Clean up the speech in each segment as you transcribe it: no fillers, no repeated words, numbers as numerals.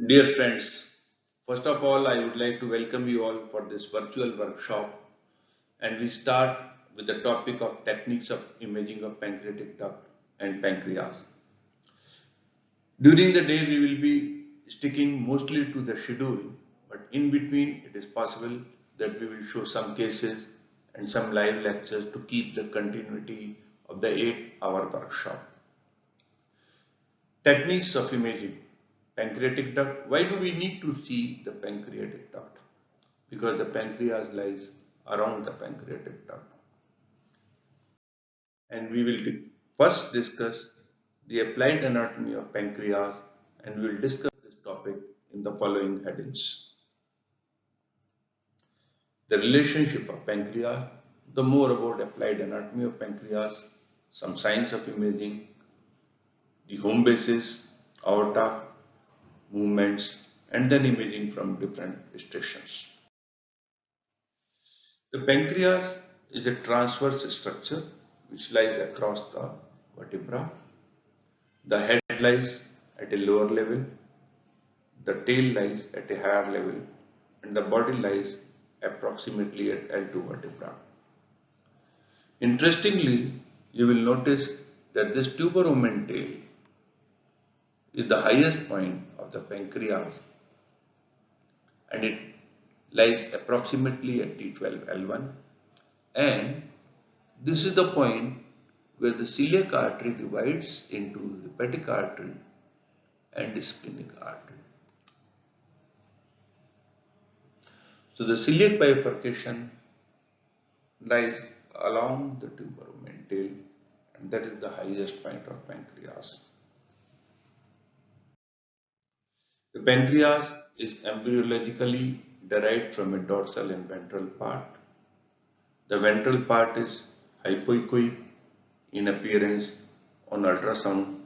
Dear friends, first of all, I would like to welcome you all for this virtual workshop. And we start with the topic of techniques of imaging of pancreatic duct and pancreas. During the day, we will be sticking mostly to the schedule, but in between, it is possible that we will show some cases and some live lectures to keep the continuity of the 8-hour workshop. Techniques of imaging pancreatic duct. Why do we need to see the pancreatic duct? Because the pancreas lies around the pancreatic duct. And we will first discuss the applied anatomy of pancreas, and we will discuss this topic in the following headings. The relationship of pancreas, the more about applied anatomy of pancreas, some science of imaging, the home bases, aorta, movements, and then imaging from different stations. The pancreas is a transverse structure which lies across the vertebra. The head lies at a lower level, the tail lies at a higher level, and the body lies approximately at L2 vertebra. Interestingly, you will notice that this tuberomen tail is the highest point of the pancreas and it lies approximately at T12L1, and this is the point where the celiac artery divides into hepatic artery and splenic artery. So the celiac bifurcation lies along the tuberomen tail, and that is the highest point of pancreas. The pancreas is embryologically derived from a dorsal and ventral part. The ventral part is hypoechoic in appearance on ultrasound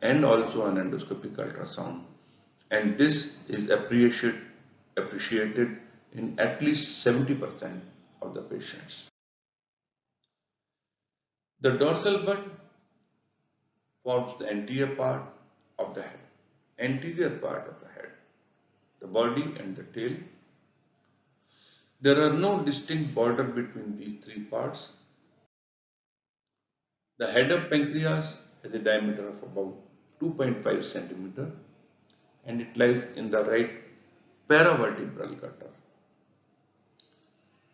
and also on endoscopic ultrasound, and this is appreciated in at least 70% of the patients. The dorsal bud forms the anterior part of the head, the body and the tail. There are no distinct border between these three parts. The head of pancreas has a diameter of about 2.5 centimeter and it lies in the right paravertebral gutter.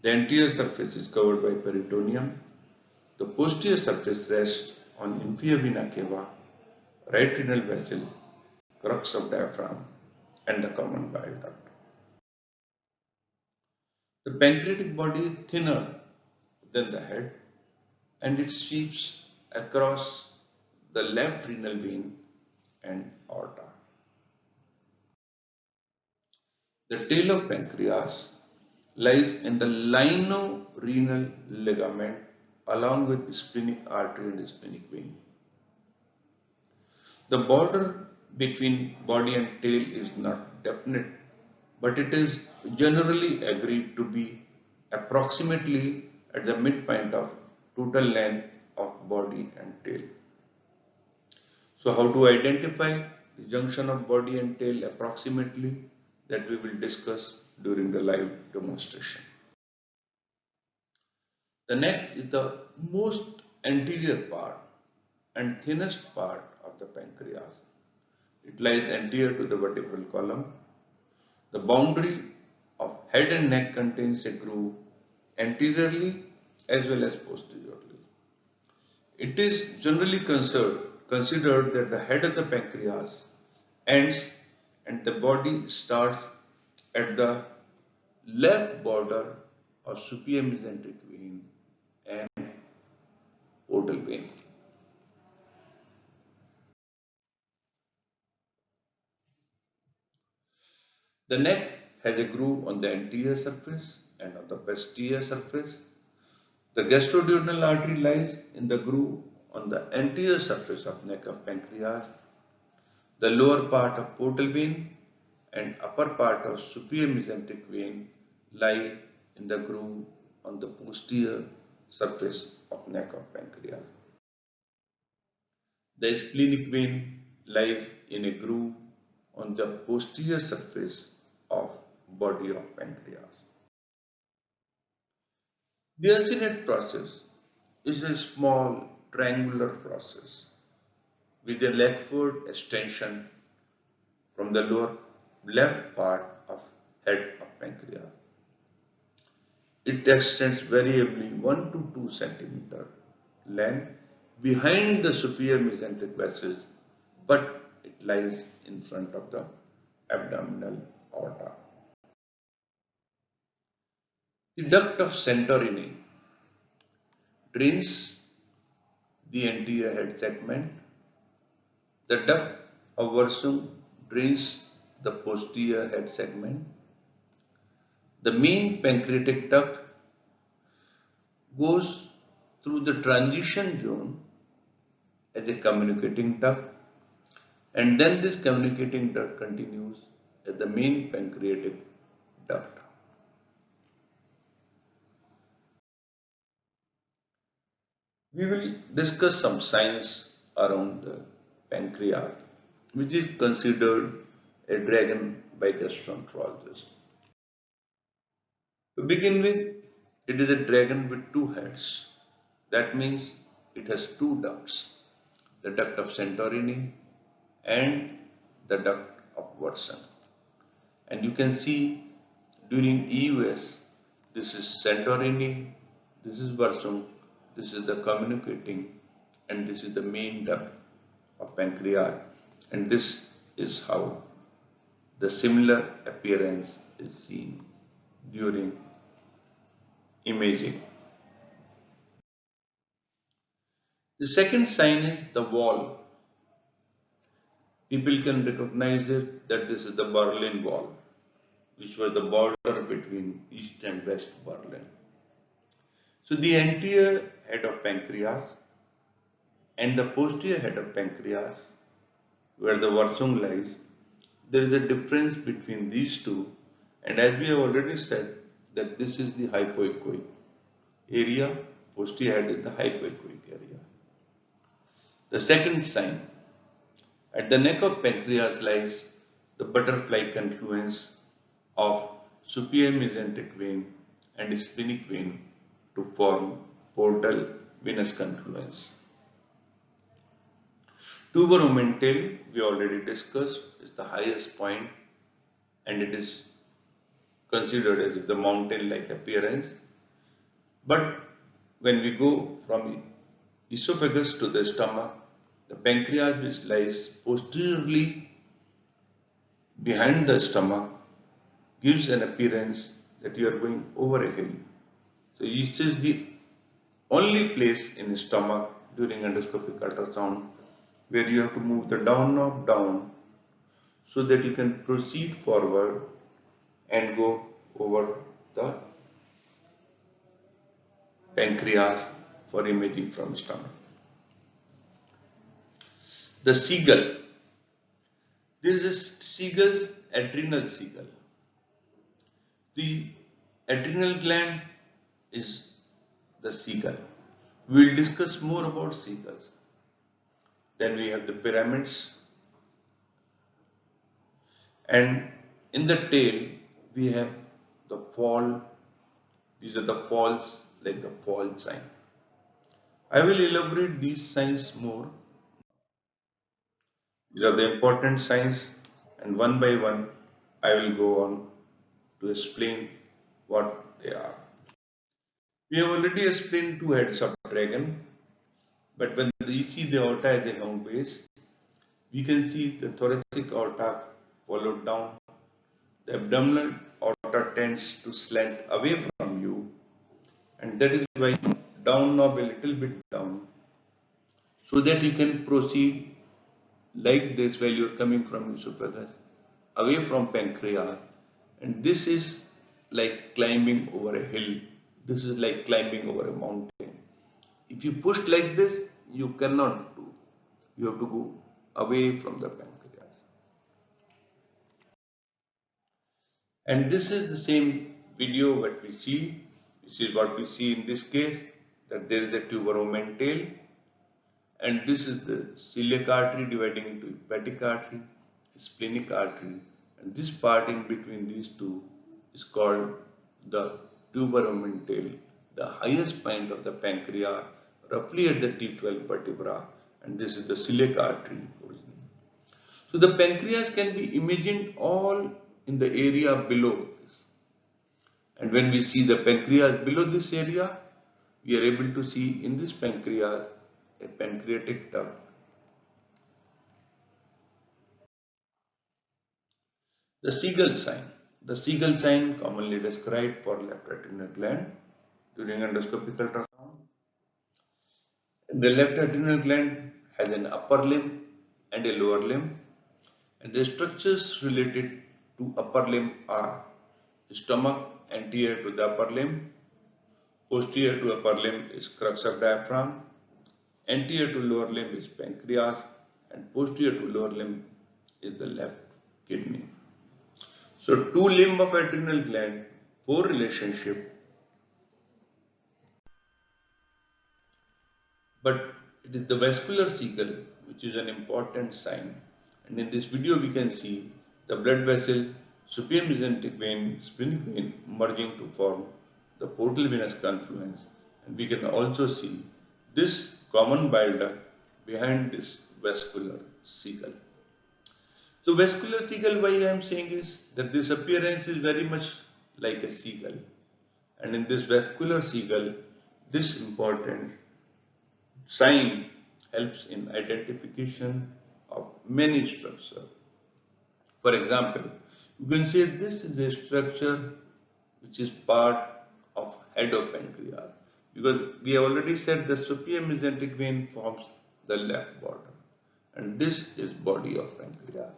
The anterior surface is covered by peritoneum. The posterior surface rests on inferior vena cava, right renal vessel, crux of diaphragm, and the common bile duct. The pancreatic body is thinner than the head and it sweeps across the left renal vein and aorta. The tail of pancreas lies in the linorenal ligament along with splenic artery and splenic vein. The border between body and tail is not definite, but it is generally agreed to be approximately at the midpoint of total length of body and tail. So how to identify the junction of body and tail approximately, that we will discuss during the live demonstration. The neck is the most anterior part and thinnest part of the pancreas. It lies anterior to the vertebral column. The boundary of head and neck contains a groove anteriorly as well as posteriorly. It is generally considered that the head of the pancreas ends and the body starts at the left border of supramesenteric vein and portal vein. The neck has a groove on the anterior surface and on the posterior surface. The gastroduodenal artery lies in the groove on the anterior surface of neck of pancreas. The lower part of portal vein and upper part of supramesenteric vein lie in the groove on the posterior surface of neck of pancreas. The splenic vein lies in a groove on the posterior surface of body of pancreas. The uncinate process is a small triangular process with a leftward extension from the lower left part of head of pancreas. It extends variably 1 to 2 centimeter length behind the superior mesenteric vessels, but it lies in front of the abdominal aorta. The duct of Santorini drains the anterior head segment. The duct of Versung drains the posterior head segment. The main pancreatic duct goes through the transition zone as a communicating duct, and then this communicating duct continues as the main pancreatic duct. We will discuss some science around the pancreas, which is considered a dragon by gastroenterologists. To begin with, it is a dragon with two heads. That means it has two ducts, the duct of Santorini and the duct of Watson. And you can see during EUS, this is Santorini, this is Versung, this is the communicating, and this is the main duct of pancreas. And this is how the similar appearance is seen during imaging. The second sign is the wall. People can recognize it that this is the Berlin Wall, which was the border between East and West Berlin. So the anterior head of pancreas and the posterior head of pancreas, where the Versung lies, there is a difference between these two, and as we have already said that this is the hypoechoic area, posterior head is the hypoechoic area. The second sign, at the neck of pancreas lies the butterfly confluence of superior mesenteric vein and splenic vein to form portal venous confluence. Tuber omentale, we already discussed, is the highest point and it is considered as the mountain-like appearance. But when we go from esophagus to the stomach, the pancreas, which lies posteriorly behind the stomach, gives an appearance that you are going over a hill. So this is the only place in the stomach during endoscopic ultrasound where you have to move the down knob down so that you can proceed forward and go over the pancreas for imaging from stomach. The seagull. This is seagull's adrenal seagull. The adrenal gland is the seagull. We will discuss more about seagulls. Then we have the pyramids, and in the tail we have the fall. These are the falls, like the fall sign. I will elaborate these signs more. These are the important signs, and one by one I will go on to explain what they are. We have already explained two heads of dragon, but when we see the aorta as a home base, we can see the thoracic aorta followed down. The abdominal aorta tends to slant away from you, and that is why down knob a little bit down, so that you can proceed like this while you are coming from esophagus away from pancreas, and this is like climbing over a hill. This is like climbing over a mountain. If you push like this, you cannot do. You have to go away from the pancreas. And this is the same video what we see. This is what we see in this case, that there is a tuber omentale, and this is the celiac artery dividing into hepatic artery. splenic artery, and this part in between these two is called the tuberomental, the highest point of the pancreas, roughly at the T12 vertebra, and this is the celiac artery origin. So the pancreas can be imagined all in the area below this. And when we see the pancreas below this area, we are able to see in this pancreas a pancreatic duct. The Siegel sign. The Siegel sign commonly described for left adrenal gland during endoscopic ultrasound. The left adrenal gland has an upper limb and a lower limb, and the structures related to upper limb are stomach anterior to the upper limb, posterior to upper limb is crux of diaphragm, anterior to lower limb is pancreas, and posterior to lower limb is the left kidney. So two limb of adrenal gland, poor relationship, but it is the vascular Siegel which is an important sign. And in this video we can see the blood vessel, supramesenteric vein, splenic vein merging to form the portal venous confluence, and we can also see this common bile duct behind this vascular Siegel. So vascular Siegel, why I am saying is that this appearance is very much like a seagull, and in this vascular Siegel, this important sign helps in identification of many structures. For example, you can say this is a structure which is part of head of pancreas, because we have already said the superior mesenteric vein forms the left border, and this is body of pancreas.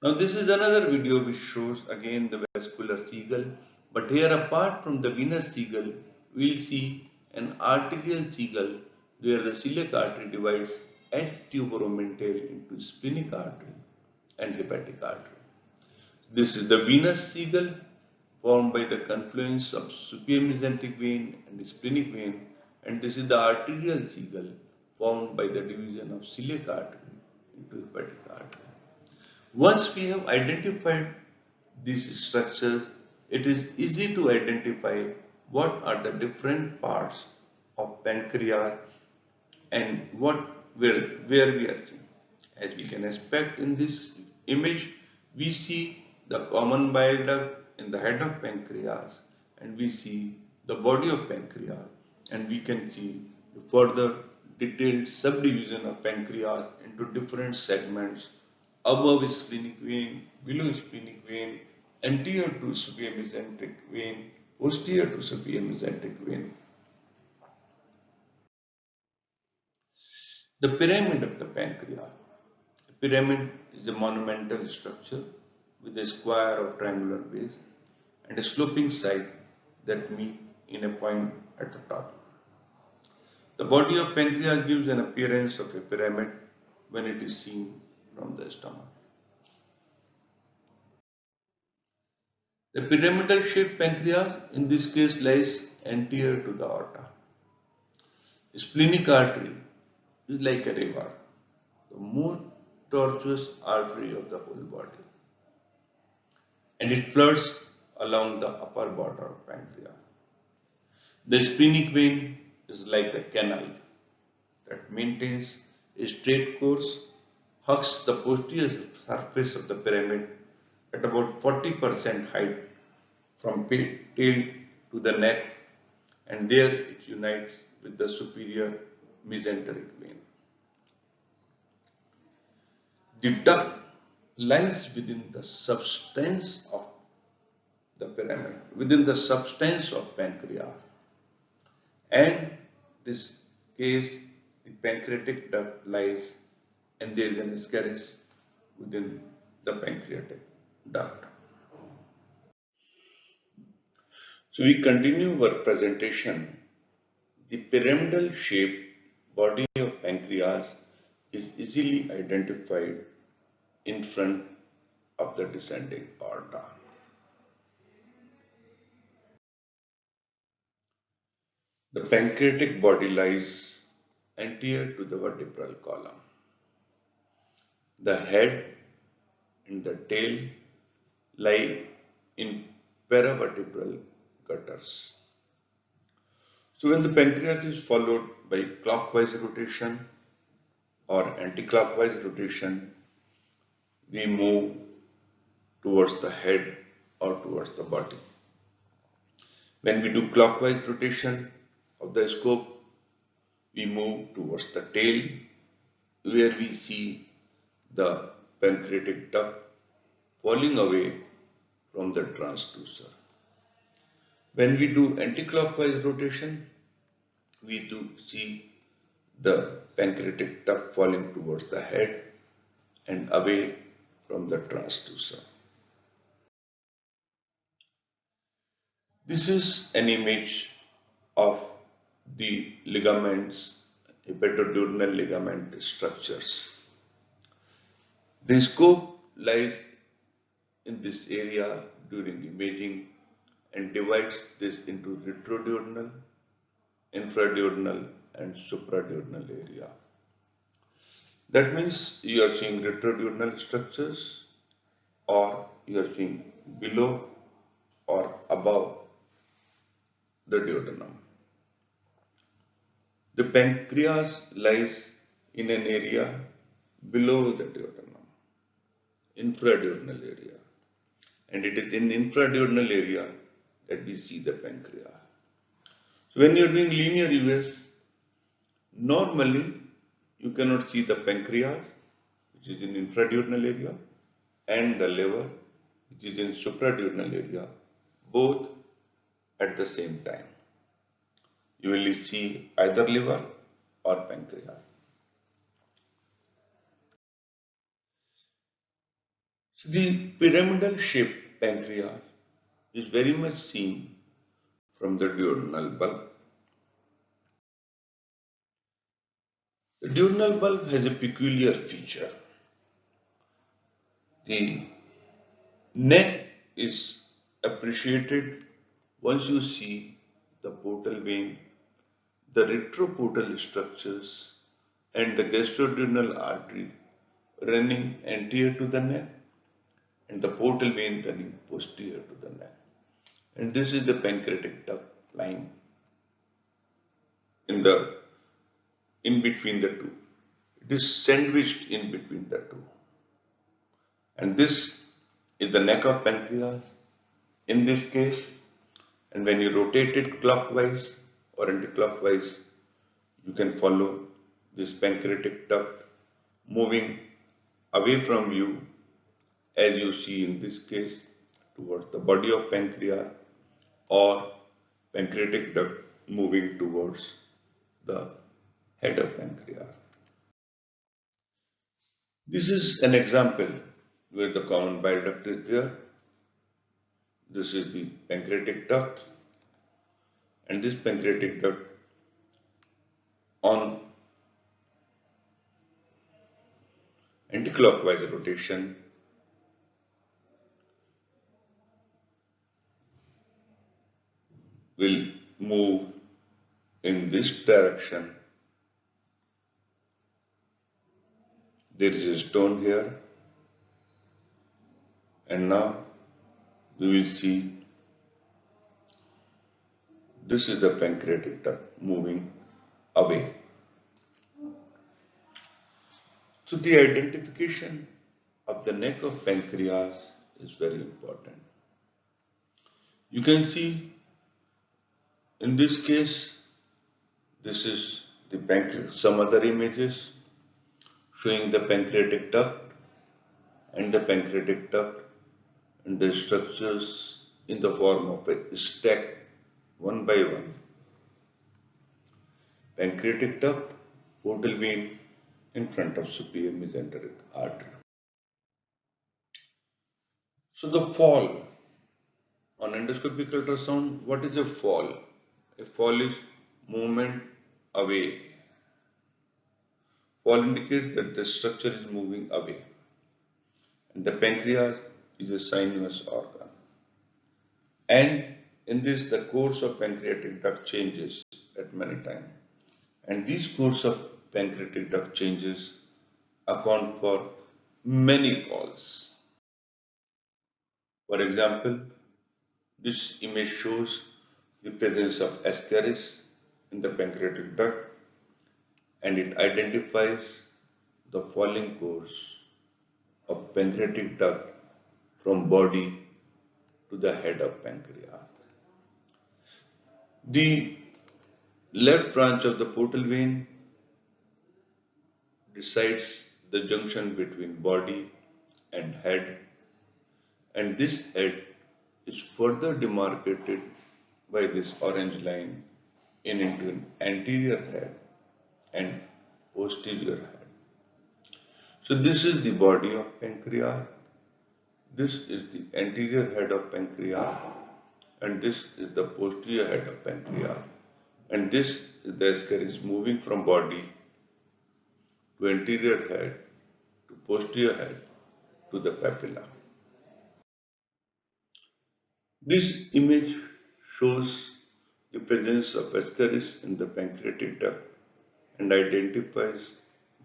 Now this is another video which shows again the vascular Siegel, but here apart from the venous Siegel, we will see an arterial Siegel where the celiac artery divides at tuberomental into splenic artery and hepatic artery. This is the venous Siegel formed by the confluence of superior mesenteric vein and splenic vein, and this is the arterial Siegel formed by the division of celiac artery into hepatic artery. Once we have identified these structures, it is easy to identify what are the different parts of pancreas and where we are seeing. As we can expect in this image, we see the common bile duct in the head of pancreas, and we see the body of pancreas, and we can see further detailed subdivision of pancreas into different segments: above splenic vein, below splenic vein, anterior to superior mesenteric vein, posterior to superior mesenteric vein. The pyramid of the pancreas. The pyramid is a monumental structure with a square or triangular base and a sloping side that meet in a point at the top. The body of pancreas gives an appearance of a pyramid when it is seen from the stomach. The pyramidal shaped pancreas in this case lies anterior to the aorta. Splenic artery is like a river, the most tortuous artery of the whole body, and it floods along the upper border of pancreas. The splenic vein is like a canal that maintains a straight course, hugs the posterior surface of the pyramid at about 40% height from tail to the neck, and there it unites with the superior mesenteric vein. The duct lies within the substance of the pyramid, within the substance of pancreas, and this case the pancreatic duct lies, and there is an ascaris within the pancreatic duct. So we continue our presentation. The pyramidal shaped body of pancreas is easily identified in front of the descending aorta. The pancreatic body lies anterior to the vertebral column. The head and the tail lie in paravertebral gutters. So when the pancreas is followed by clockwise rotation or anti-clockwise rotation, we move towards the head or towards the body. When we do clockwise rotation of the scope, we move towards the tail where we see the pancreatic duct falling away from the transducer. When we do anti-clockwise rotation, we do see the pancreatic duct falling towards the head and away from the transducer. This is an image of the ligaments, hepatoduodenal ligament structures. The scope lies in this area during imaging and divides this into retroduodenal, infraduodenal and supraduodenal area. That means you are seeing retroduodenal structures or you are seeing below or above the duodenum. The pancreas lies in an area below the duodenum, infraduodenal area. And it is in infraduodenal area that we see the pancreas. So when you are doing linear US, normally you cannot see the pancreas, which is in infraduodenal area, and the liver, which is in supraduodenal area, both at the same time. You will see either liver or pancreas. So the pyramidal shaped pancreas is very much seen from the duodenal bulb. The duodenal bulb has a peculiar feature. The neck is appreciated once you see the portal vein, the retroportal structures and the gastroduodenal artery running anterior to the neck and the portal vein running posterior to the neck. And this is the pancreatic duct lying in between the two. It is sandwiched in between the two. And this is the neck of pancreas in this case. And when you rotate it clockwise or anti-clockwise, you can follow this pancreatic duct moving away from you, as you see in this case, towards the body of pancreas, or pancreatic duct moving towards the head of pancreas. This is an example where the common bile duct is there. This is the pancreatic duct, and this pancreatic duct on anti-clockwise rotation will move in this direction. There is a stone here, and now we will see this is the pancreatic duct moving away. So the identification of the neck of pancreas is very important. You can see in this case, this is the pancreas, some other images showing the pancreatic duct and the pancreatic duct and the structures in the form of a stack one by one. Pancreatic duct, portal vein in front of superior mesenteric artery. So the fall on endoscopic ultrasound, what is a fall? A fall is movement away. Fall indicates that the structure is moving away. And the pancreas is a sinuous organ. And in this, the course of pancreatic duct changes at many times. And these course of pancreatic duct changes account for many falls. For example, this image shows the presence of ascaris in the pancreatic duct, and it identifies the falling course of pancreatic duct from body to the head of pancreas. The left branch of the portal vein decides the junction between body and head, and this head is further demarcated by this orange line into an anterior head and posterior head. So this is the body of pancreas, this is the anterior head of pancreas, and this is the posterior head of pancreas, and this is the ascaris moving from body to anterior head to posterior head to the papilla. This image shows the presence of ascaris in the pancreatic duct and identifies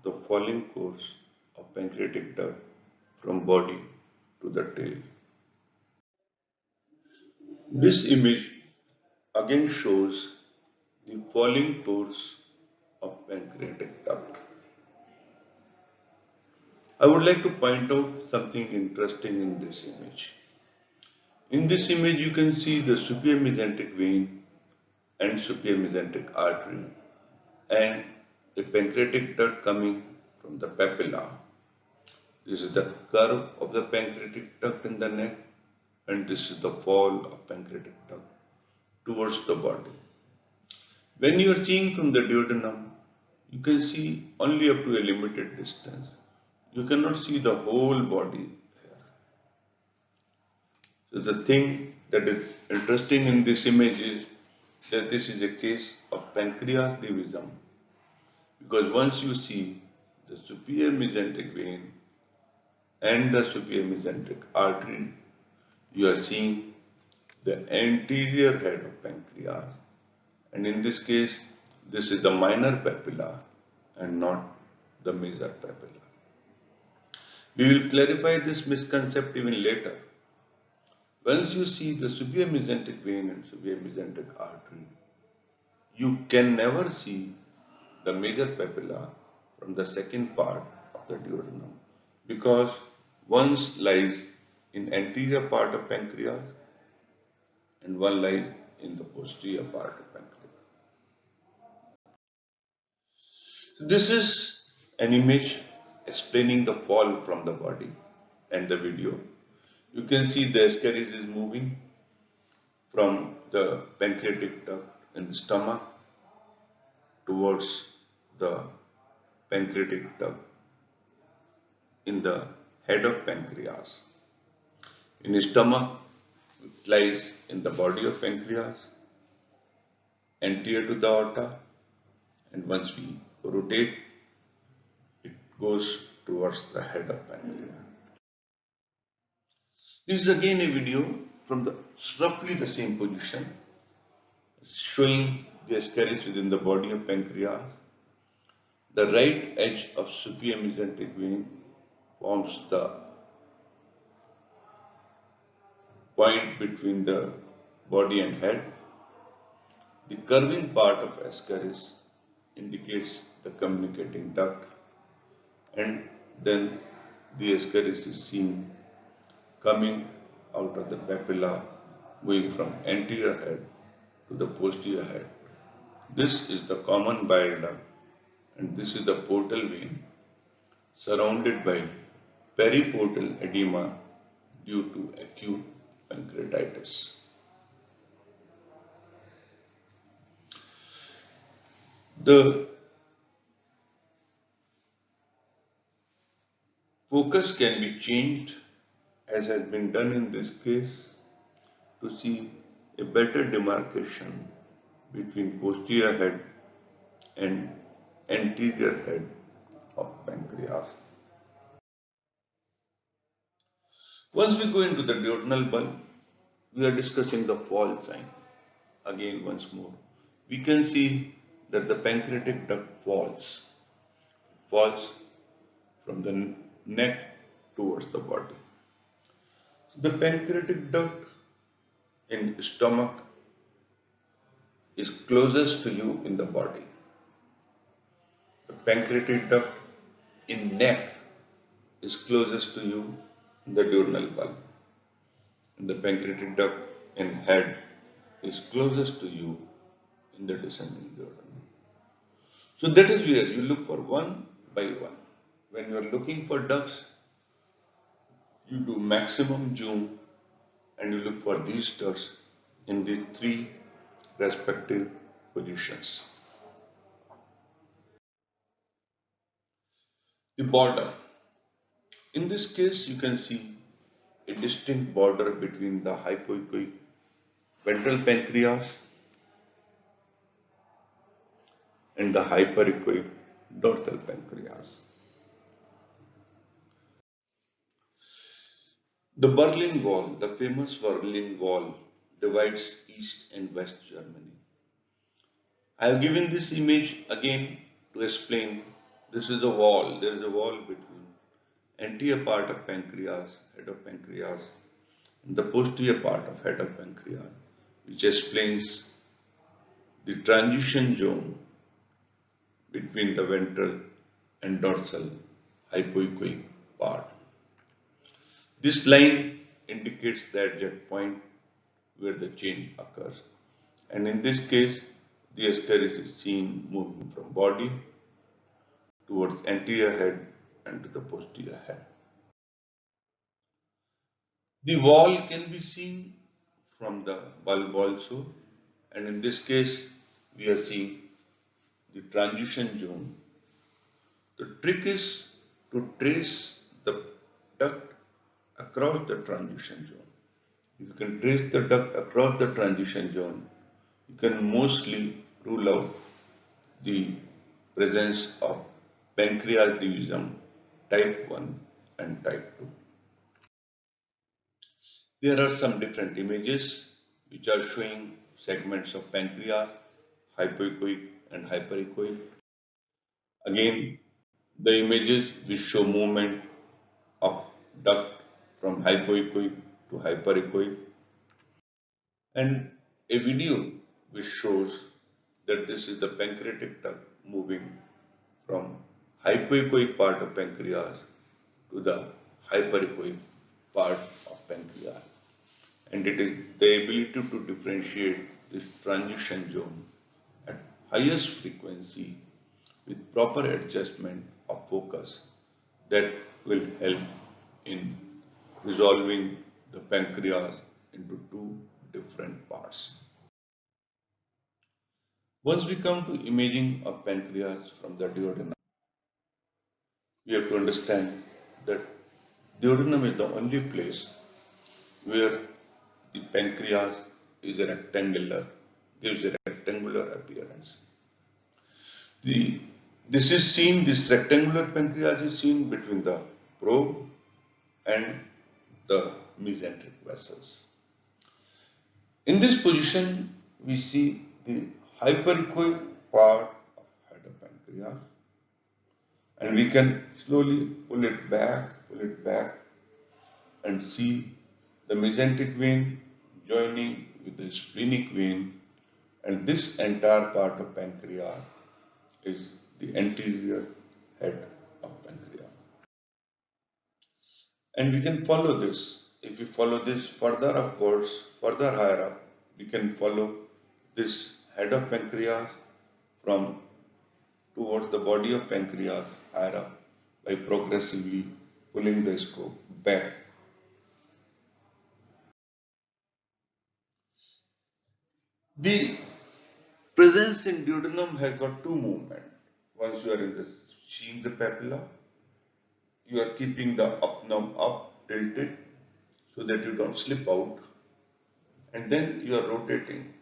the falling course of pancreatic duct from body to the tail. This image again shows the falling course of pancreatic duct. I would like to point out something interesting in this image. In this image, you can see the superior mesenteric vein and superior mesenteric artery and a pancreatic duct coming from the papilla. This is the curve of the pancreatic duct in the neck, and this is the fall of pancreatic duct towards the body. When you are seeing from the duodenum, you can see only up to a limited distance. You cannot see the whole body here. So the thing that is interesting in this image is that this is a case of pancreas divisum, because once you see the superior mesenteric vein and the superior mesenteric artery, you are seeing the anterior head of pancreas, and in this case this is the minor papilla and not the major papilla. We will clarify this misconception even later. Once you see the superior mesenteric vein and superior mesenteric artery, you can never see the major papilla from the second part of the duodenum, because one lies in anterior part of pancreas and one lies in the posterior part of pancreas. This is an image explaining the fall from the body and the video. You can see the ascaris is moving from the pancreatic duct in the stomach towards the pancreatic duct in the head of pancreas. In the stomach, it lies in the body of pancreas, anterior to the aorta, and once we rotate, it goes towards the head of pancreas. This is again a video from roughly the same position, showing the ascaris within the body of pancreas. The right edge of superior mesenteric vein forms the point between the body and head. The curving part of ascaris indicates the communicating duct, and then the ascaris is seen coming out of the papilla, going from anterior head to the posterior head. This is the common bile duct, and this is the portal vein surrounded by periportal edema due to acute pancreatitis. The focus can be changed, as has been done in this case, to see a better demarcation between posterior head and anterior head of pancreas. Once we go into the duodenal bulb, we are discussing the fall sign. Again, once more, we can see that the pancreatic duct falls from the neck towards the body. So the pancreatic duct in stomach is closest to you in the body. The pancreatic duct in neck is closest to you in the duodenal bulb. And the pancreatic duct in head is closest to you in the descending duodenum. So that is where you look for one by one. When you are looking for ducts, you do maximum zoom and you look for these ducts in the three respective positions. The border. In this case, you can see a distinct border between the hypoechoic ventral pancreas and the hyperechoic dorsal pancreas. The Berlin Wall, the famous Berlin Wall, divides East and West Germany. I have given this image again to explain this is a wall. There is a wall between anterior part of pancreas, head of pancreas, and the posterior part of head of pancreas, which explains the transition zone between the ventral and dorsal hypoechoic part. This line indicates the exact point where the change occurs, and in this case the ascaris is seen moving from body towards anterior head and to the posterior head. The wall can be seen from the bulb also, and in this case we are seeing the transition zone. The trick is to trace the duct across the transition zone. If you can trace the duct across the transition zone, you can mostly rule out the presence of pancreas divisum type 1 and type 2. There are some different images which are showing segments of pancreas, hypoechoic and hyperechoic. Again, the images which show movement of duct from hypoechoic to hyperechoic, and a video which shows that this is the pancreatic duct moving from hypoechoic part of pancreas to the hyperechoic part of pancreas, and it is the ability to differentiate this transition zone at highest frequency with proper adjustment of focus that will help in resolving the pancreas into two different parts. Once we come to imaging of pancreas from the duodenum, we have to understand that duodenum is the only place where the pancreas is a rectangular, gives a rectangular appearance. This rectangular pancreas is seen between the probe and the mesenteric vessels. In this position, we see the hyperechoic part of head of pancreas, and we can slowly pull it back and see the mesenteric vein joining with the splenic vein, and this entire part of pancreas is the anterior head of pancreas. And we can follow this. If we follow this further upwards, further higher up, we can follow this head of pancreas from towards the body of pancreas higher up by progressively pulling the scope back. The presence in duodenum has got two movements. Once you are in the seeing the papilla, you are keeping the upnum up tilted so that you don't slip out, and then you are rotating.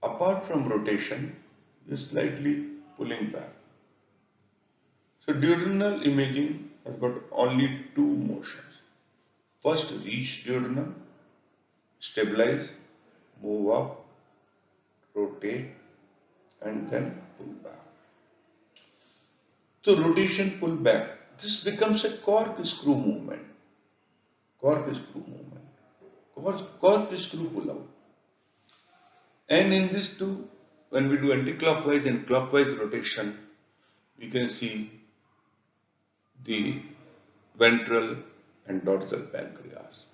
Apart from rotation, you are slightly pulling back. So duodenal imaging has got only two motions. First, reach duodenum, stabilize, move up, rotate, and then pull back. So rotation, pull back, this becomes a corkscrew movement. Corkscrew movement. Corkscrew pull out. And in this too, when we do anti-clockwise and clockwise rotation, we can see the ventral and dorsal pancreas.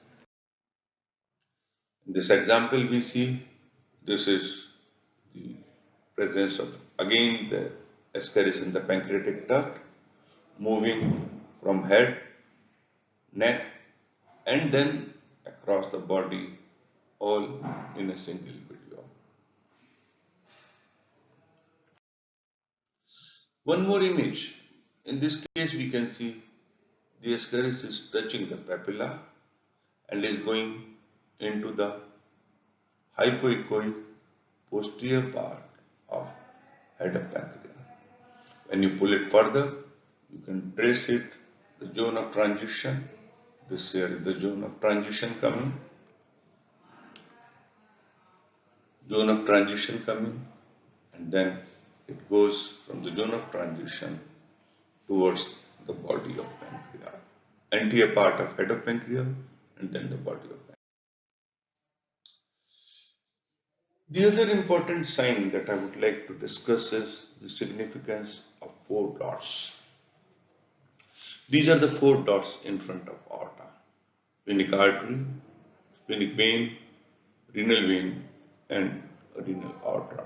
In this example, we see this is the presence of again the Escherichia in the pancreatic duct moving from head, neck, and then across the body, all in a single video. One more image. In this case, we can see the Escherichia is touching the papilla and is going into the hypoechoic posterior part of head of pancreas. When you pull it further, you can trace it, the zone of transition. This here is the zone of transition coming. Zone of transition coming, and then it goes from the zone of transition towards the body of pancreas. Anterior part of head of pancreas and then the body of pancreas. The other important sign that I would like to discuss is the significance of 4 dots. These are the 4 dots in front of aorta: splenic artery, splenic vein, renal vein, and renal artery.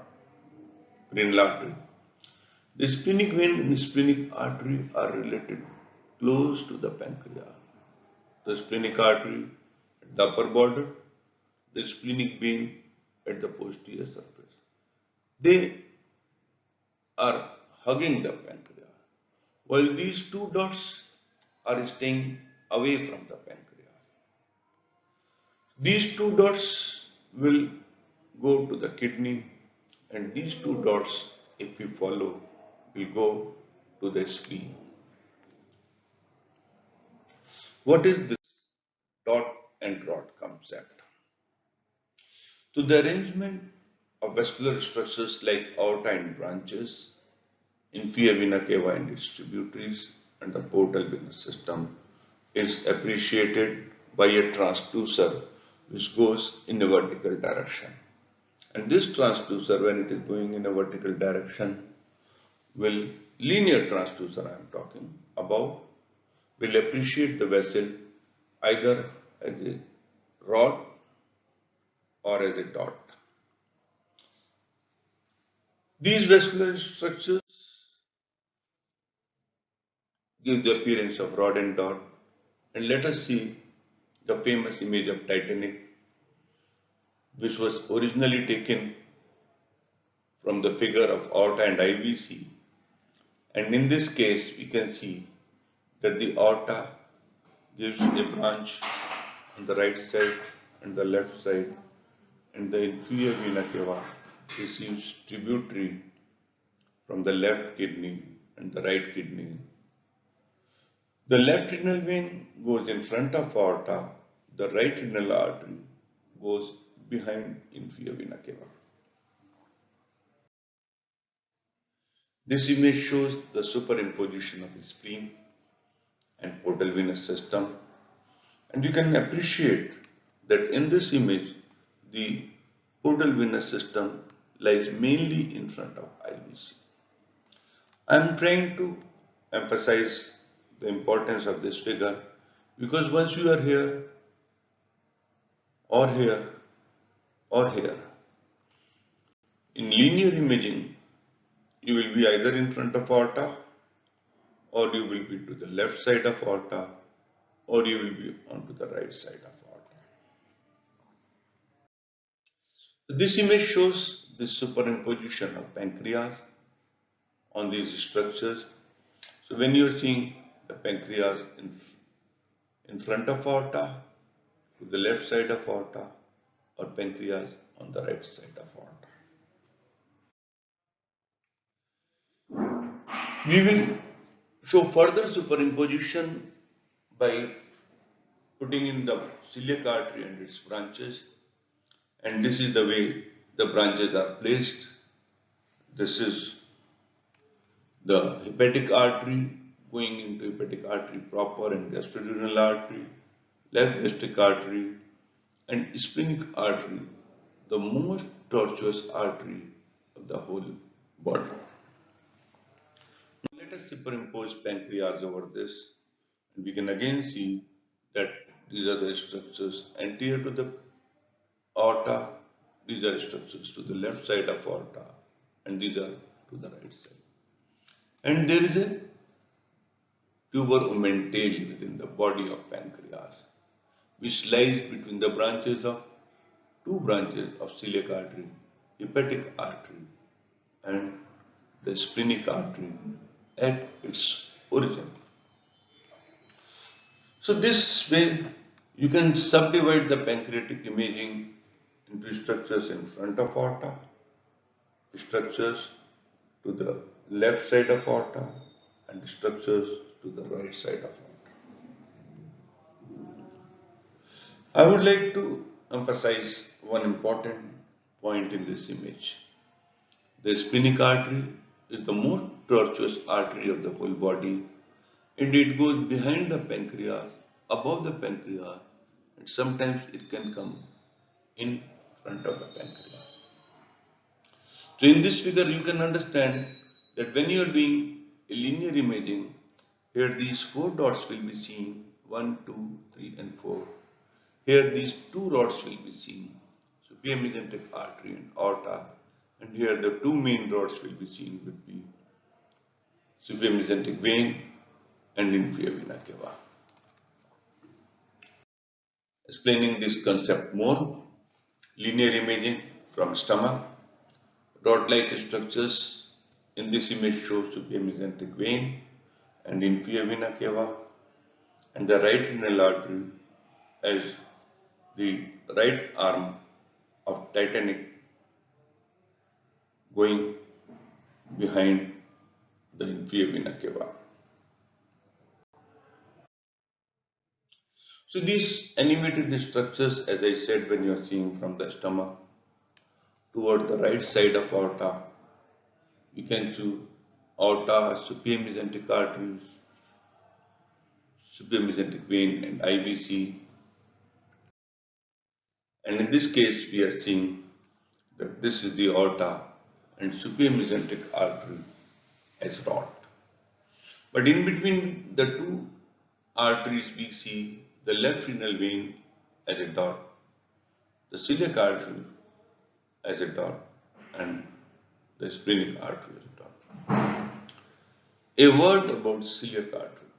The splenic vein and splenic artery are related close to the pancreas. The splenic artery at the upper border, the splenic vein at the posterior surface. They are hugging the pancreas, while these 2 dots are staying away from the pancreas. These 2 dots will go to the kidney, and these 2 dots, if we follow, will go to the spleen. What is this dot and rod concept? So the arrangement of vascular structures like aorta and branches, inferior vena cava and its tributaries, and the portal venous system is appreciated by a transducer which goes in a vertical direction. And this transducer, when it is going in a vertical direction, linear transducer I am talking about, will appreciate the vessel either as a rod or as a dot. These vascular structures give the appearance of rod and dot, and let us see the famous image of Titanic, which was originally taken from the figure of aorta and IVC. And in this case, we can see that the aorta gives a branch on the right side and the left side, and the inferior vena cava receives tributary from the left kidney and the right kidney. The left renal vein goes in front of aorta, the right renal artery goes behind inferior vena cava. This image shows the superimposition of the spleen and portal venous system, and you can appreciate that in this image the portal venous system lies mainly in front of IVC. I am trying to emphasize the importance of this figure because once you are here or here or here, in linear imaging you will be either in front of aorta, or you will be to the left side of aorta, or you will be onto the right side of aorta. This image shows the superimposition of pancreas on these structures. So when you are seeing the pancreas in front of aorta, to the left side of aorta, or pancreas on the right side of aorta. We will show further superimposition by putting in the celiac artery and its branches, and this is the way the branches are placed. This is the hepatic artery going into hepatic artery proper and gastroduodenal artery, left gastric artery, and splenic artery, the most tortuous artery of the whole body. Let us superimpose pancreas over this, and we can again see that these are the structures anterior to the aorta, these are structures to the left side of aorta, and these are to the right side. And there is a tuber omentale within the body of pancreas, which lies between the two branches of celiac artery, hepatic artery, and the splenic artery at its origin. So this way you can subdivide the pancreatic imaging into structures in front of aorta, structures to the left side of aorta, and structures to the right side of aorta. I would like to emphasize one important point in this image. The splenic artery is the most tortuous artery of the whole body, and it goes behind the pancreas, above the pancreas, and sometimes it can come in front of the pancreas. So in this figure you can understand that when you are doing a linear imaging, here these 4 dots will be seen, 1, 2, 3 and 4. Here these 2 rods will be seen, superior mesenteric artery and aorta, and here the 2 main rods will be seen would be superior mesenteric vein and inferior vena cava. Explaining this concept more, linear imaging from stomach, rod-like structures in this image show superior mesenteric vein and inferior vena cava, and the right renal artery as the right arm of Titanic going behind the inferior vena cava. So these animated structures, as I said, when you are seeing from the stomach toward the right side of aorta, you can see aorta, superior mesenteric arteries, superior mesenteric vein and IVC. And in this case, we are seeing that this is the aorta and superior mesenteric artery as dot. But in between the two arteries, we see the left renal vein as a dot, the celiac artery as a dot, and the splenic artery as a dot. A word about celiac artery.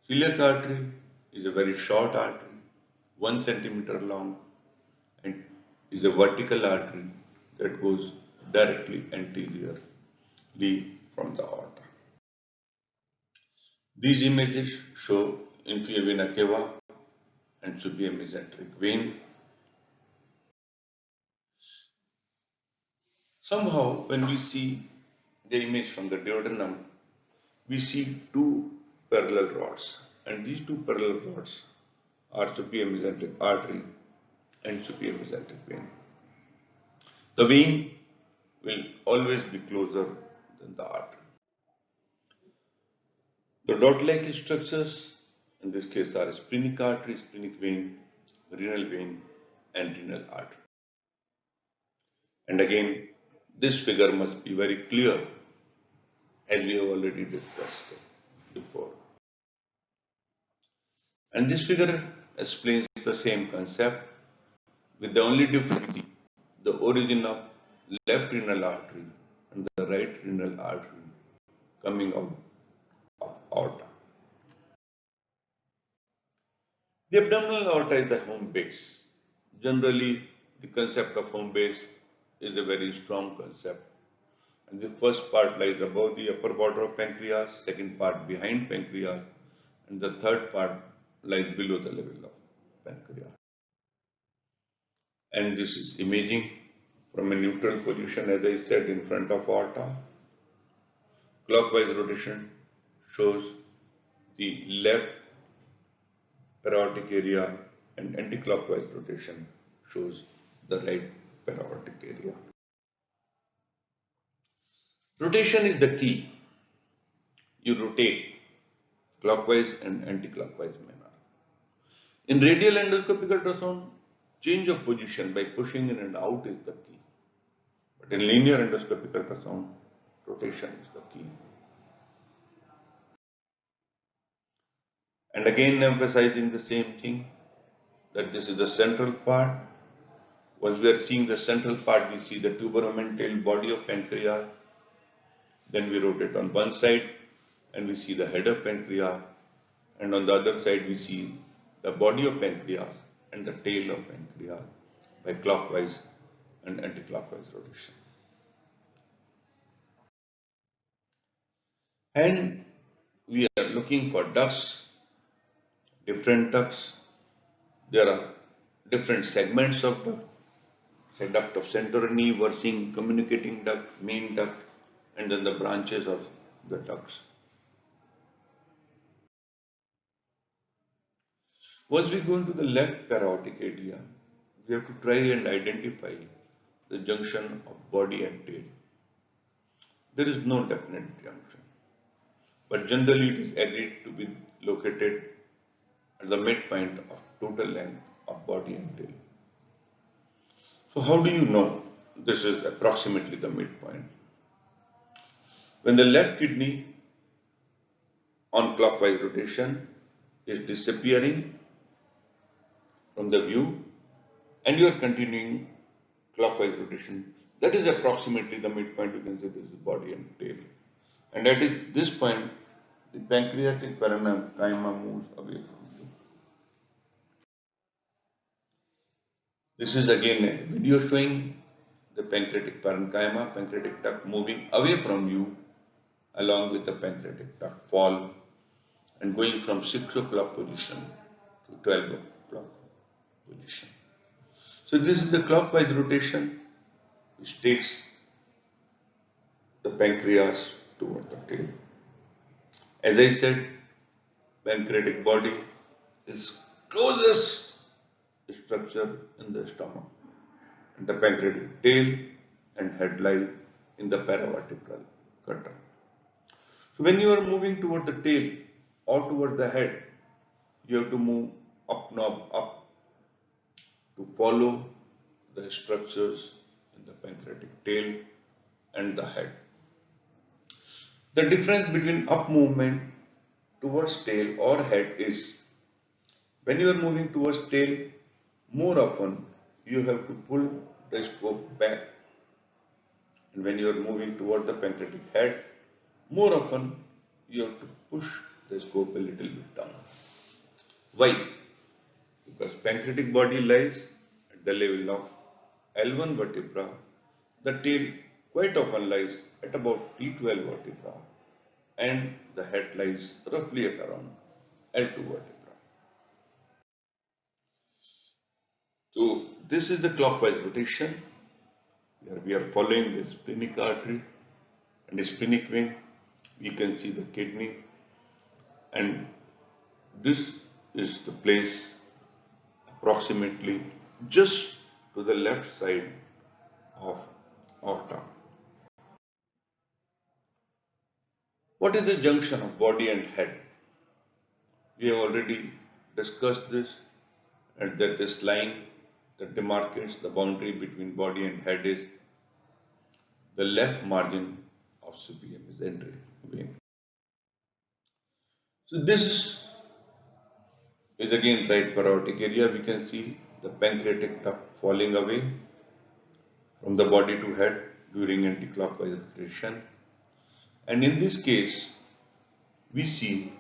Celiac artery is a very short artery, 1 centimeter long, and is a vertical artery that goes directly anteriorly from the aorta. These images show inferior vena cava and superior mesenteric vein. Somehow, when we see the image from the duodenum, we see 2 parallel rods, and these 2 parallel rods are superior mesenteric artery and superior mesenteric vein. The vein will always be closer than the artery. The dot-like structures in this case are splenic artery, splenic vein, renal vein, and renal artery. And again, this figure must be very clear, as we have already discussed before. And this figure explains the same concept, with the only difference the origin of left renal artery and the right renal artery coming out of aorta. The abdominal aorta is the home base. Generally, the concept of home base is a very strong concept. And the first part lies above the upper border of pancreas, second part behind pancreas, and the third part lies below the level of pancreas. And this is imaging from a neutral position, as I said, in front of aorta. Clockwise rotation shows the left para-aortic area, and anti-clockwise rotation shows the right para-aortic area. Rotation is the key. You rotate clockwise and anti-clockwise manner. In radial endoscopic ultrasound, change of position by pushing in and out is the key. But in linear endoscopic ultrasound, rotation is the key. And again emphasizing the same thing, that this is the central part. Once we are seeing the central part, we see the tuberomental body of pancreas. Then we rotate on one side and we see the head of pancreas. And on the other side, we see the body of pancreas and the tail of pancreas by clockwise and anti-clockwise rotation. And we are looking for ducts, different ducts. There are different segments of duct. Say duct of Santorini, versing, communicating duct, main duct, and then the branches of the ducts. Once we go into the left para-aortic area, we have to try and identify the junction of body and tail. There is no definite junction, but generally it is agreed to be located at the midpoint of total length of body and tail. So how do you know this is approximately the midpoint? When the left kidney on clockwise rotation is disappearing from the view and you are continuing clockwise rotation, that is approximately the midpoint. You can say this is body and tail. And at this point, the pancreatic parenchyma moves away from you. This is again a video showing the pancreatic parenchyma, pancreatic duct moving away from you along with the pancreatic duct fall and going from 6 o'clock position to 12 o'clock position. So this is the clockwise rotation which takes the pancreas toward the tail. As I said, pancreatic body is closest structure in the stomach, and the pancreatic tail and head lie in the paravertebral gutter. So when you are moving toward the tail or toward the head, you have to move up knob up to follow the structures in the pancreatic tail and the head. The difference between up movement towards tail or head is when you are moving towards tail, more often you have to pull the scope back, and when you are moving toward the pancreatic head, more often you have to push the scope a little bit down. Why? Because pancreatic body lies at the level of L1 vertebra, the tail quite often lies at about T12 vertebra, and the head lies roughly at around L2 vertebra. So this is the clockwise rotation. Here we are following the splenic artery and the splenic vein. We can see the kidney, and this is the place approximately just to the left side of aorta. What is the junction of body and head? We have already discussed this, and that this line that demarcates the boundary between body and head is the left margin of CPM, is the entry vein. So this is again right para-aortic area. We can see the pancreatic duct falling away from the body to head during anti-clockwise rotation. And in this case, we see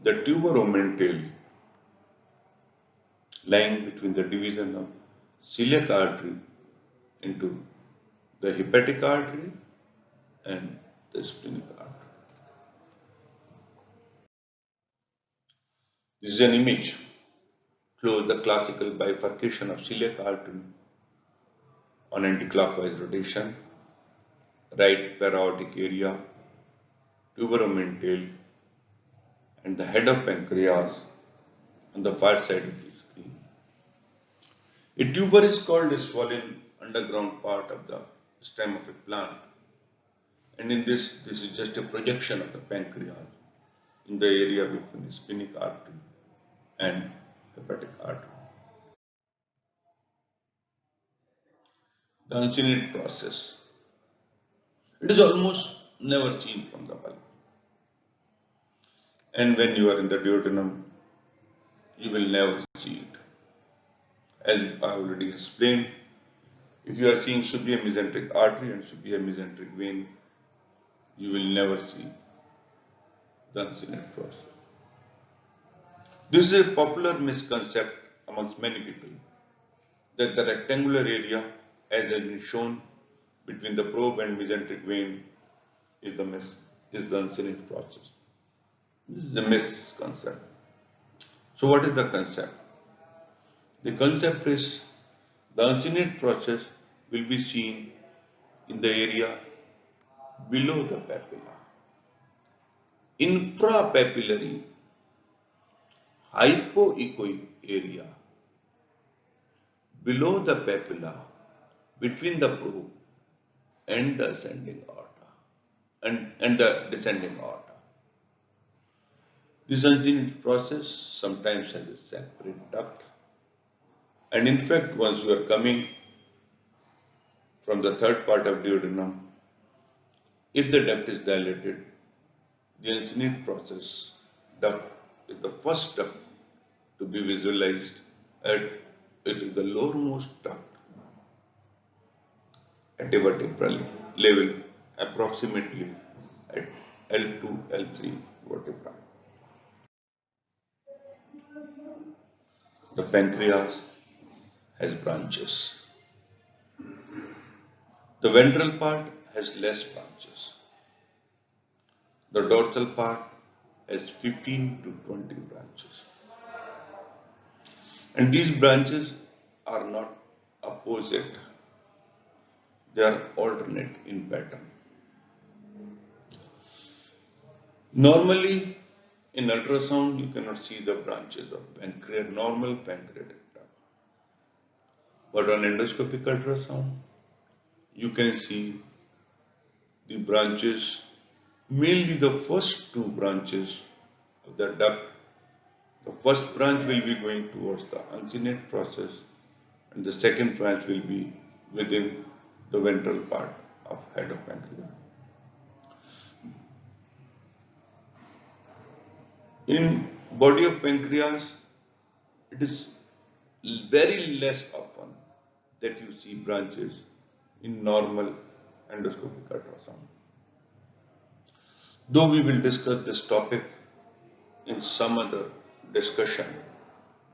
the tuberomental lying between the division of celiac artery into the hepatic artery and the splenic artery. This is an image shows the classical bifurcation of celiac artery on anti-clockwise rotation, right para-aortic area, tuberomental, and the head of pancreas on the far side of the screen. A tuber is called a swollen underground part of the stem of a plant, and in this is just a projection of the pancreas. in the area between the splenic artery and hepatic artery. The uncinate process. It is almost never seen from the bulb. And when you are in the duodenum, you will never see it. As I already explained, if you are seeing superior mesenteric artery and superior mesenteric vein, you will never see the uncinate process. This is a popular misconception amongst many people that the rectangular area, as has been shown between the probe and mesenteric vein, is the uncinate process. This is a misconception. So, what is the concept? The concept is the uncinate process will be seen in the area below the papilla. Infrapapillary hypoechoic area below the papilla between the probe and the ascending aorta and the descending aorta. This uncinate process sometimes has a separate duct, and in fact, once you are coming from the third part of duodenum, if the duct is dilated, the uncinate process duct is the first duct to be visualized, and it is the lowermost duct at a vertebral level, approximately at L2, L3 vertebra. The pancreas has branches. The ventral part has less branches. The dorsal part has 15 to 20 branches. And these branches are not opposite, they are alternate in pattern. Normally, in ultrasound, you cannot see the branches of normal pancreatic duct. But on endoscopic ultrasound, you can see the branches, mainly the first two branches of the duct. The first branch will be going towards the uncinate process, and the second branch will be within the ventral part of head of pancreas. In body of pancreas, it is very less often that you see branches in normal endoscopic ultrasound. Though we will discuss this topic in some other discussion,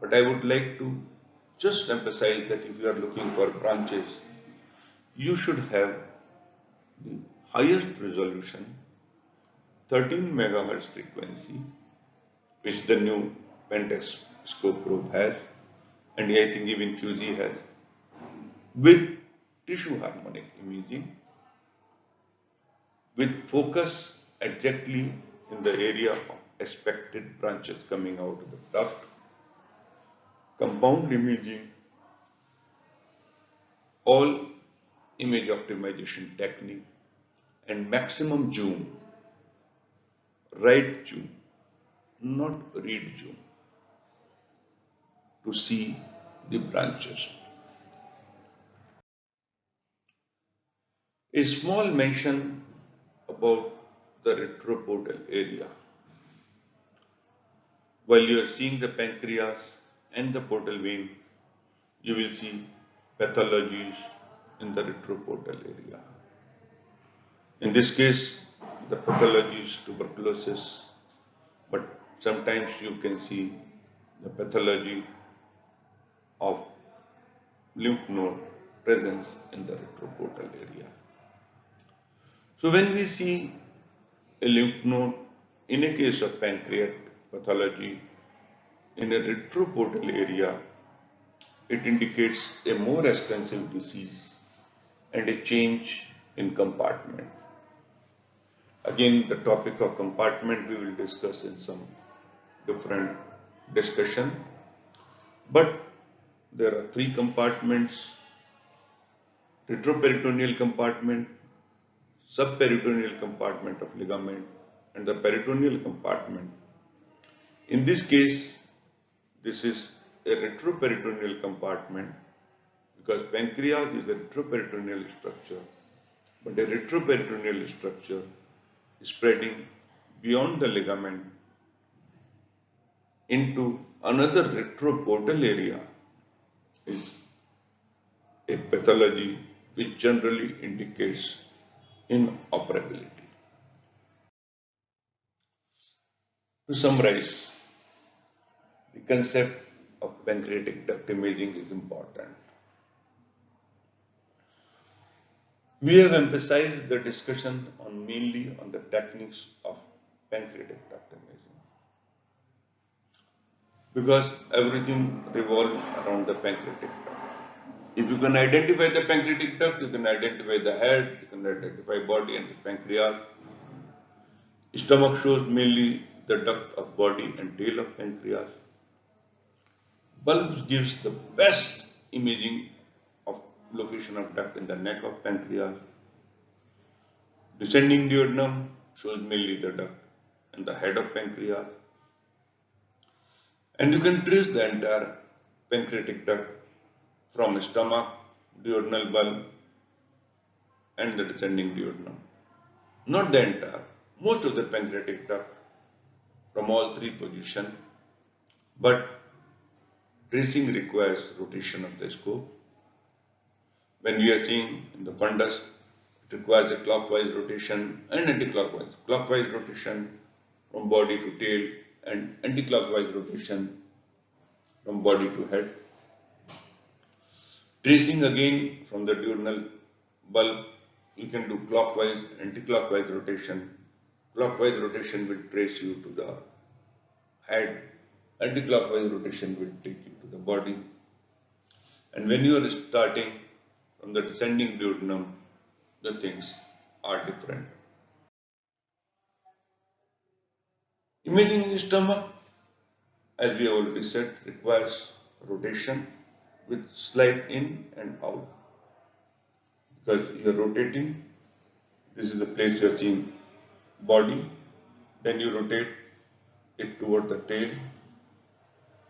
but I would like to just emphasize that if you are looking for branches, you should have the highest resolution 13 megahertz frequency, which the new Pentax scope probe has, and I think even QZ has, with tissue harmonic imaging, with focus exactly in the area of expected branches coming out of the duct, compound imaging, all image optimization technique, and maximum zoom, right zoom, not read zoom, to see the branches. A small mention about the retroportal area. While you are seeing the pancreas and the portal vein, you will see pathologies in the retroportal area. In this case, the pathology is tuberculosis, but sometimes you can see the pathology of lymph node presence in the retroportal area. So when we see a lymph node in a case of pancreatic pathology in a retroportal area, it indicates a more extensive disease and a change in compartment. Again, the topic of compartment we will discuss in some different discussion, but there are three compartments: retroperitoneal compartment, subperitoneal compartment of ligament, and the peritoneal compartment In this case, this is a retroperitoneal compartment because pancreas is a retroperitoneal structure, but a retroperitoneal structure spreading beyond the ligament into another retroportal area is a pathology which generally indicates inoperability. To summarize, the concept of pancreatic duct imaging is important. We have emphasized the discussion mainly on the techniques of pancreatic duct imaging because everything revolves around the pancreatic duct. If you can identify the pancreatic duct, you can identify the head, you can identify body and the pancreas. Stomach shows mainly the duct of body and tail of pancreas. Bulbs gives the best imaging of location of duct in the neck of pancreas. Descending duodenum shows mainly the duct and the head of pancreas. And you can trace the entire pancreatic duct from stomach, duodenal bulb and the descending duodenum. Not the entire, most of the pancreatic duct from all three positions, but tracing requires rotation of the scope. When we are seeing in the fundus, it requires a clockwise rotation and anti-clockwise. Clockwise rotation from body to tail and anti-clockwise rotation from body to head. Tracing again from the duodenal bulb, you can do clockwise, anti-clockwise rotation. Clockwise rotation will trace you to the head, anti-clockwise rotation will take you to the body. And when you are starting from the descending duodenum, the things are different. Imaging in the stomach, as we have already said, requires rotation with slide in and out. Because you are rotating, this is the place you are seeing body, then you rotate it toward the tail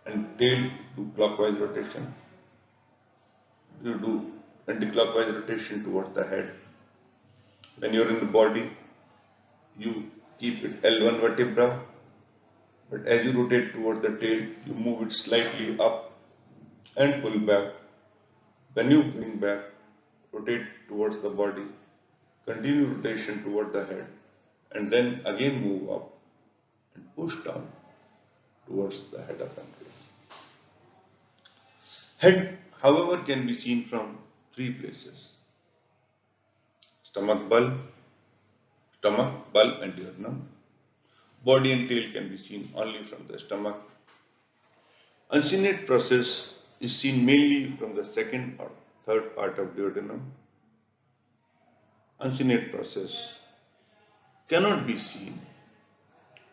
and tail to clockwise rotation. You do anti-clockwise rotation towards the head. When you are in the body, you keep it L1 vertebra, but as you rotate toward the tail, you move it slightly up and pull back. When you bring back, rotate towards the body, continue rotation toward the head, and then again move up and push down towards the head of pancreas. Head, however, can be seen from three places: stomach, bulb, and duodenum. Body and tail can be seen only from the stomach. Uncinate process is seen mainly from the second or third part of duodenum. Uncinate process cannot be seen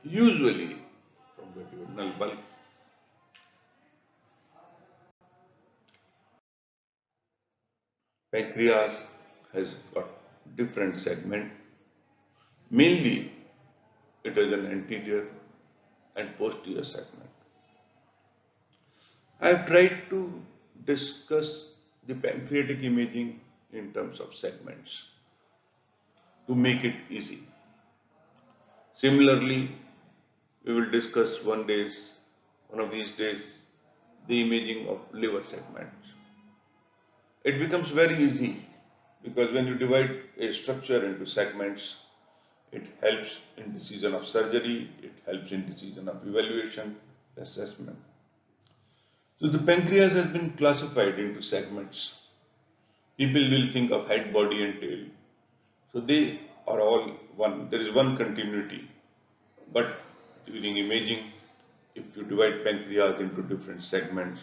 usually from the duodenal bulb. Pancreas has got different segment. Mainly it is an anterior and posterior segment. I have tried to discuss the pancreatic imaging in terms of segments to make it easy. Similarly, we will discuss one of these days, the imaging of liver segments. It becomes very easy because when you divide a structure into segments, it helps in decision of surgery, it helps in decision of evaluation, assessment. So the pancreas has been classified into segments. People will think of head, body and tail. So they are all one. There is one continuity. But during imaging, if you divide pancreas into different segments,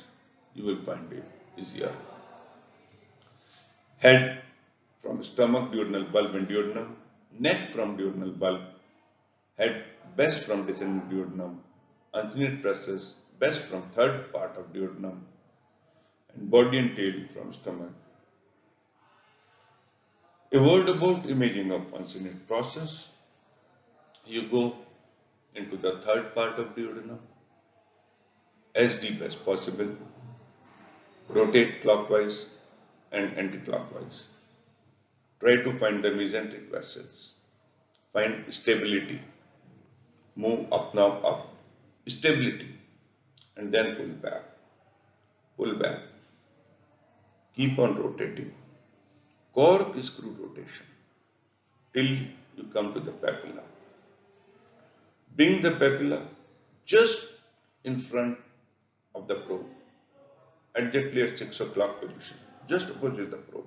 you will find it easier. Head from stomach, duodenal bulb and duodenum. Neck from duodenal bulb. Head best from descending duodenum. Uncinate process best from third part of duodenum. And body and tail from stomach. A word about imaging of uncinate process. You go into the third part of duodenum. as deep as possible, rotate clockwise and anti-clockwise. Try to find the mesenteric vessels. Find stability. Move up now up. Stability. And then pull back. Pull back. Keep on rotating. Corkscrew rotation till you come to the papilla. Bring the papilla just in front of the probe, exactly at 6 o'clock position, just opposite the probe.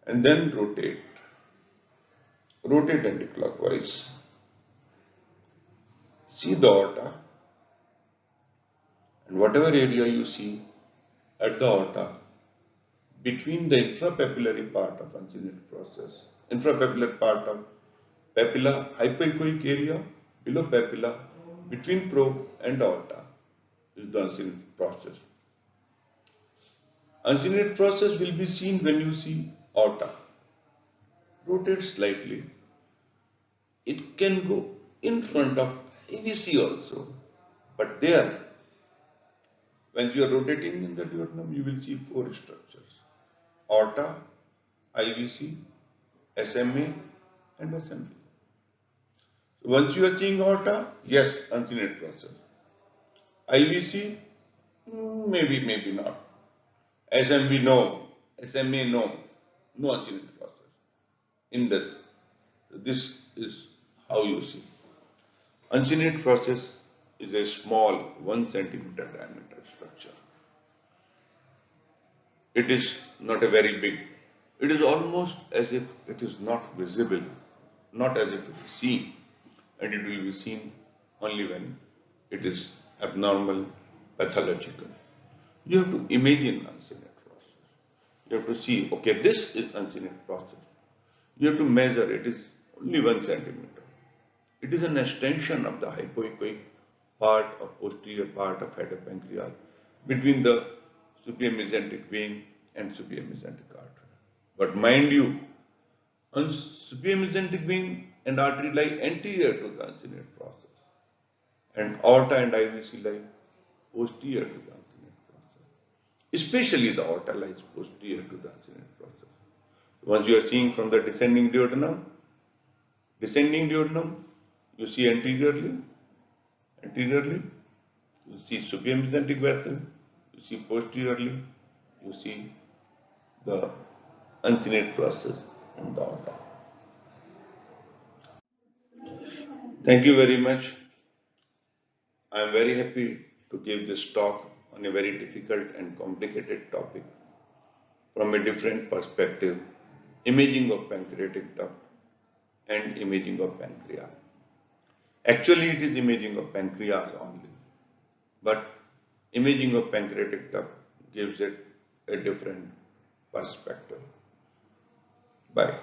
And then rotate. Rotate anti-clockwise. See the aorta, and whatever area you see at the aorta, between the infrapapillary part of uncinate process, infrapapillary part of papilla, hypoechoic area, below papilla, between probe and aorta is the uncinate process. Uncinate process will be seen when you see aorta. Rotate slightly. It can go in front of IVC also, but there, when you are rotating in the duodenum, you will see 4 structures: aorta, IVC, SMA, and assembly. So once you are seeing aorta, yes, uncinate process. IVC, maybe, maybe not. SMV, no. SMA, no. No uncinate process. In this is how you see. Uncinate process is a small 1 centimeter diameter structure. It is not a very big. It is almost as if it is not visible, not as if it is seen, and it will be seen only when it is abnormal, pathological. You have to imagine uncinate process. You have to see, okay, this is uncinate process. You have to measure, it is only 1 centimeter. It is an extension of the hypoechoic part of posterior part of head of pancreas between the superior mesenteric vein and superior mesenteric artery. But mind you, superior mesenteric vein and artery lie anterior to the uncinate process, and aorta and IVC lie posterior to the uncinate process. Especially the aorta lies posterior to the uncinate process. Once you are seeing from the descending duodenum, you see anteriorly, you see superior mesenteric vessel, you see posteriorly, you see the uncinate process and the aorta. Thank you very much. I am very happy to give this talk on a very difficult and complicated topic from a different perspective: imaging of pancreatic duct and imaging of pancreas. Actually, it is imaging of pancreas only, but imaging of pancreatic duct gives it a different perspective. Bye.